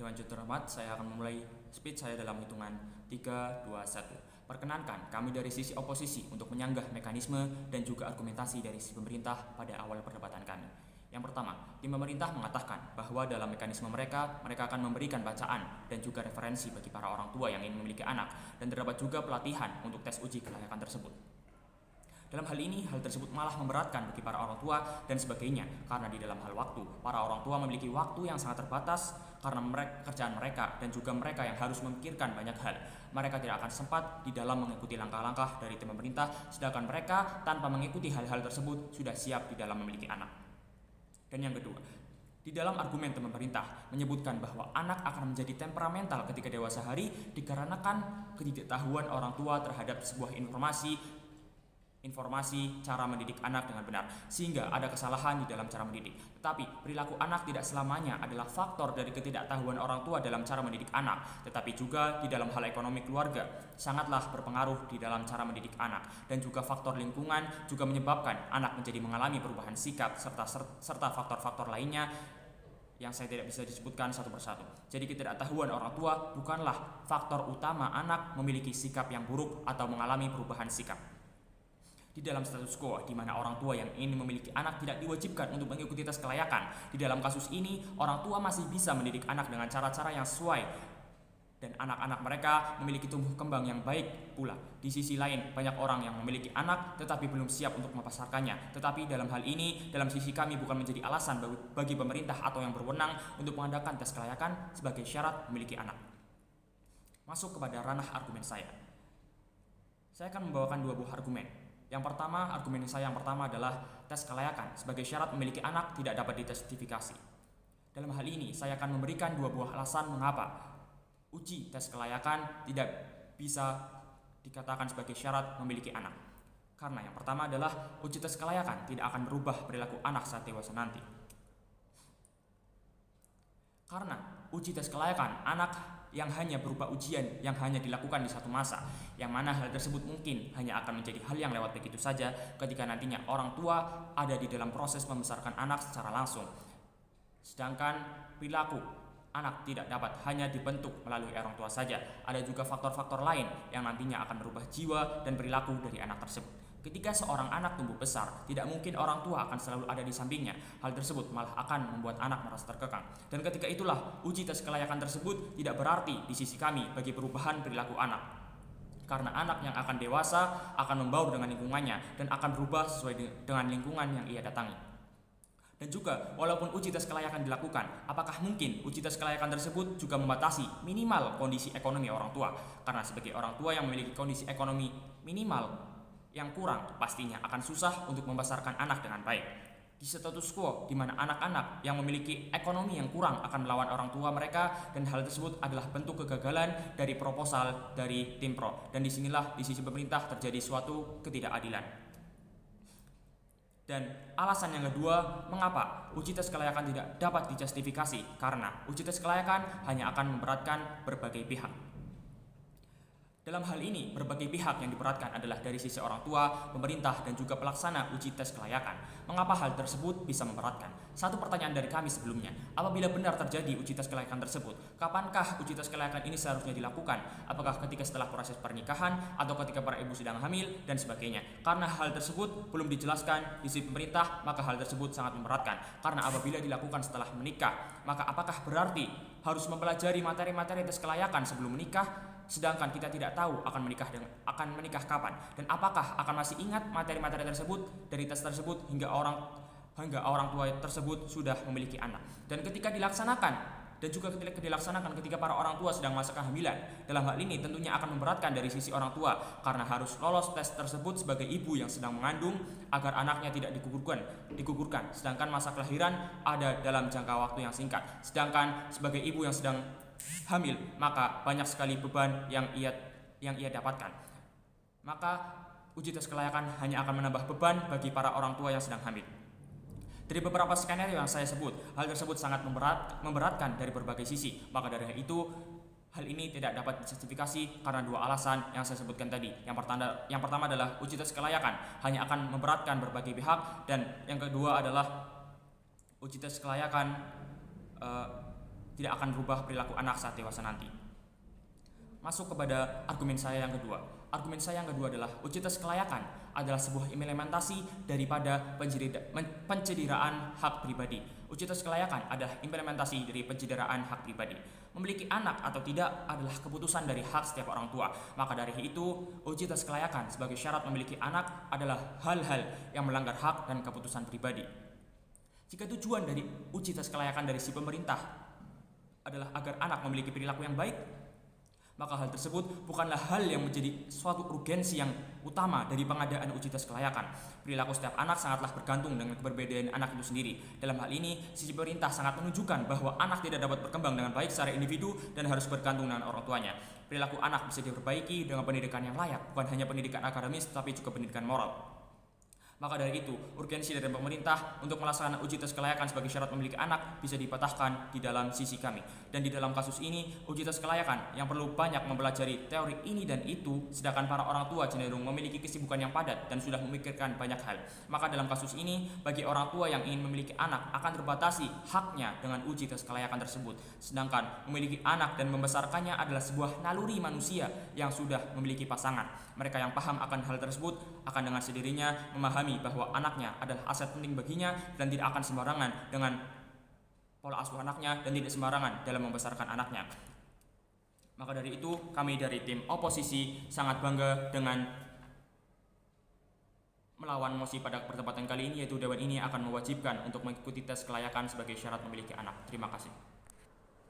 Dengan jujur hormat, saya akan memulai speech saya dalam hitungan 3, 2, 1. Perkenankan kami dari sisi oposisi untuk menyanggah mekanisme dan juga argumentasi dari sisi pemerintah pada awal perdebatan kami. Yang pertama, tim pemerintah mengatakan bahwa dalam mekanisme mereka akan memberikan bacaan dan juga referensi bagi para orang tua yang ingin memiliki anak, dan terdapat juga pelatihan untuk tes uji kelayakan tersebut. Dalam hal ini, hal tersebut malah memberatkan bagi para orang tua dan sebagainya, karena di dalam hal waktu, para orang tua memiliki waktu yang sangat terbatas karena kerjaan mereka dan juga mereka yang harus memikirkan banyak hal. Mereka tidak akan sempat di dalam mengikuti langkah-langkah dari tim pemerintah, sedangkan mereka tanpa mengikuti hal-hal tersebut sudah siap di dalam memiliki anak. Dan yang kedua, di dalam argumen tim pemerintah menyebutkan bahwa anak akan menjadi temperamental ketika dewasa hari dikarenakan ketidaktahuan orang tua terhadap sebuah informasi cara mendidik anak dengan benar, sehingga ada kesalahan di dalam cara mendidik. Tetapi perilaku anak tidak selamanya adalah faktor dari ketidaktahuan orang tua dalam cara mendidik anak, tetapi juga di dalam hal ekonomi keluarga sangatlah berpengaruh di dalam cara mendidik anak, dan juga faktor lingkungan juga menyebabkan anak menjadi mengalami perubahan sikap serta faktor-faktor lainnya yang saya tidak bisa disebutkan satu persatu. Jadi ketidaktahuan orang tua bukanlah faktor utama anak memiliki sikap yang buruk atau mengalami perubahan sikap. Di dalam status quo di mana orang tua yang ingin memiliki anak tidak diwajibkan untuk mengikuti tes kelayakan, di dalam kasus ini orang tua masih bisa mendidik anak dengan cara-cara yang sesuai dan anak-anak mereka memiliki tumbuh kembang yang baik pula. Di sisi lain, banyak orang yang memiliki anak tetapi belum siap untuk membesarkannya. Tetapi dalam hal ini, dalam sisi kami bukan menjadi alasan bagi pemerintah atau yang berwenang untuk mengadakan tes kelayakan sebagai syarat memiliki anak. Masuk kepada ranah argumen saya. Saya akan membawakan dua buah argumen. Argumen saya yang pertama adalah tes kelayakan sebagai syarat memiliki anak tidak dapat dijustifikasi. Dalam hal ini, saya akan memberikan dua buah alasan mengapa uji tes kelayakan tidak bisa dikatakan sebagai syarat memiliki anak. Karena yang pertama adalah uji tes kelayakan tidak akan merubah perilaku anak saat dewasa nanti. Karena uji tes kelayakan anak yang hanya berupa ujian yang hanya dilakukan di satu masa, yang mana hal tersebut mungkin hanya akan menjadi hal yang lewat begitu saja ketika nantinya orang tua ada di dalam proses membesarkan anak secara langsung. Sedangkan perilaku anak tidak dapat hanya dibentuk melalui orang tua saja. Ada juga faktor-faktor lain yang nantinya akan merubah jiwa dan perilaku dari anak tersebut. Ketika seorang anak tumbuh besar, tidak mungkin orang tua akan selalu ada di sampingnya. Hal tersebut malah akan membuat anak merasa terkekang. Dan ketika itulah uji tes kelayakan tersebut tidak berarti di sisi kami bagi perubahan perilaku anak. Karena anak yang akan dewasa akan membaur dengan lingkungannya dan akan berubah sesuai dengan lingkungan yang ia datangi. Dan juga, walaupun uji tes kelayakan dilakukan, apakah mungkin uji tes kelayakan tersebut juga membatasi minimal kondisi ekonomi orang tua? Karena sebagai orang tua yang memiliki kondisi ekonomi minimal yang kurang, pastinya akan susah untuk membesarkan anak dengan baik. Di status quo, di mana anak-anak yang memiliki ekonomi yang kurang akan melawan orang tua mereka, dan hal tersebut adalah bentuk kegagalan dari proposal dari tim pro. Dan disinilah di sisi pemerintah terjadi suatu ketidakadilan. Dan alasan yang kedua, mengapa uji tes kelayakan tidak dapat dijustifikasi? Karena uji tes kelayakan hanya akan memberatkan berbagai pihak. Dalam hal ini, berbagai pihak yang diberatkan adalah dari sisi orang tua, pemerintah, dan juga pelaksana uji tes kelayakan. Mengapa hal tersebut bisa memberatkan? Satu pertanyaan dari kami sebelumnya, apabila benar terjadi uji tes kelayakan tersebut, kapankah uji tes kelayakan ini seharusnya dilakukan? Apakah ketika setelah proses pernikahan, atau ketika para ibu sedang hamil, dan sebagainya? Karena hal tersebut belum dijelaskan di sisi pemerintah, maka hal tersebut sangat memberatkan. Karena apabila dilakukan setelah menikah, maka apakah berarti harus mempelajari materi-materi tes kelayakan sebelum menikah? Sedangkan kita tidak tahu akan menikah kapan, dan apakah akan masih ingat materi-materi tersebut dari tes tersebut hingga orang tua tersebut sudah memiliki anak. Dan ketika dilaksanakan ketika para orang tua sedang masa kehamilan, dalam hal ini tentunya akan memberatkan dari sisi orang tua karena harus lolos tes tersebut sebagai ibu yang sedang mengandung agar anaknya tidak digugurkan, sedangkan masa kelahiran ada dalam jangka waktu yang singkat. Sedangkan sebagai ibu yang sedang hamil, maka banyak sekali beban yang ia dapatkan. Maka uji tes kelayakan hanya akan menambah beban bagi para orang tua yang sedang hamil. Dari beberapa skenario yang saya sebut, hal tersebut sangat memberatkan dari berbagai sisi. Maka dari itu, hal ini tidak dapat dijustifikasi karena dua alasan yang saya sebutkan tadi. Yang pertama adalah uji tes kelayakan hanya akan memberatkan berbagai pihak, dan yang kedua adalah uji tes kelayakan tidak akan berubah perilaku anak saat dewasa nanti. Masuk kepada argumen saya yang kedua. Argumen saya yang kedua adalah uji tes kelayakan adalah sebuah implementasi daripada pencederaan hak pribadi. Uji tes kelayakan adalah implementasi dari pencederaan hak pribadi. Memiliki anak atau tidak adalah keputusan dari hak setiap orang tua. Maka dari itu, uji tes kelayakan sebagai syarat memiliki anak adalah hal-hal yang melanggar hak dan keputusan pribadi. Jika tujuan dari uji tes kelayakan dari si pemerintah adalah agar anak memiliki perilaku yang baik, maka hal tersebut bukanlah hal yang menjadi suatu urgensi yang utama dari pengadaan uji tes kelayakan. Perilaku setiap anak sangatlah bergantung dengan keberadaan anak itu sendiri. Dalam hal ini, sisi pemerintah sangat menunjukkan bahwa anak tidak dapat berkembang dengan baik secara individu dan harus bergantung dengan orang tuanya. Perilaku anak bisa diperbaiki dengan pendidikan yang layak, bukan hanya pendidikan akademis, tapi juga pendidikan moral. Maka dari itu, urgensi dari pemerintah untuk melaksanakan uji tes kelayakan sebagai syarat memiliki anak bisa dipatahkan di dalam sisi kami. Dan di dalam kasus ini, uji tes kelayakan yang perlu banyak mempelajari teori ini dan itu, sedangkan para orang tua cenderung memiliki kesibukan yang padat dan sudah memikirkan banyak hal. Maka dalam kasus ini, bagi orang tua yang ingin memiliki anak akan terbatasi haknya dengan uji tes kelayakan tersebut. Sedangkan memiliki anak dan membesarkannya adalah sebuah naluri manusia yang sudah memiliki pasangan. Mereka yang paham akan hal tersebut akan dengan sendirinya memahami bahwa anaknya adalah aset penting baginya dan tidak akan sembarangan dengan pola asuh anaknya dan tidak sembarangan dalam membesarkan anaknya. Maka dari itu, kami dari tim oposisi sangat bangga dengan melawan mosi pada perdebatan kali ini, yaitu dewan ini akan mewajibkan untuk mengikuti tes kelayakan sebagai syarat memiliki anak. Terima kasih.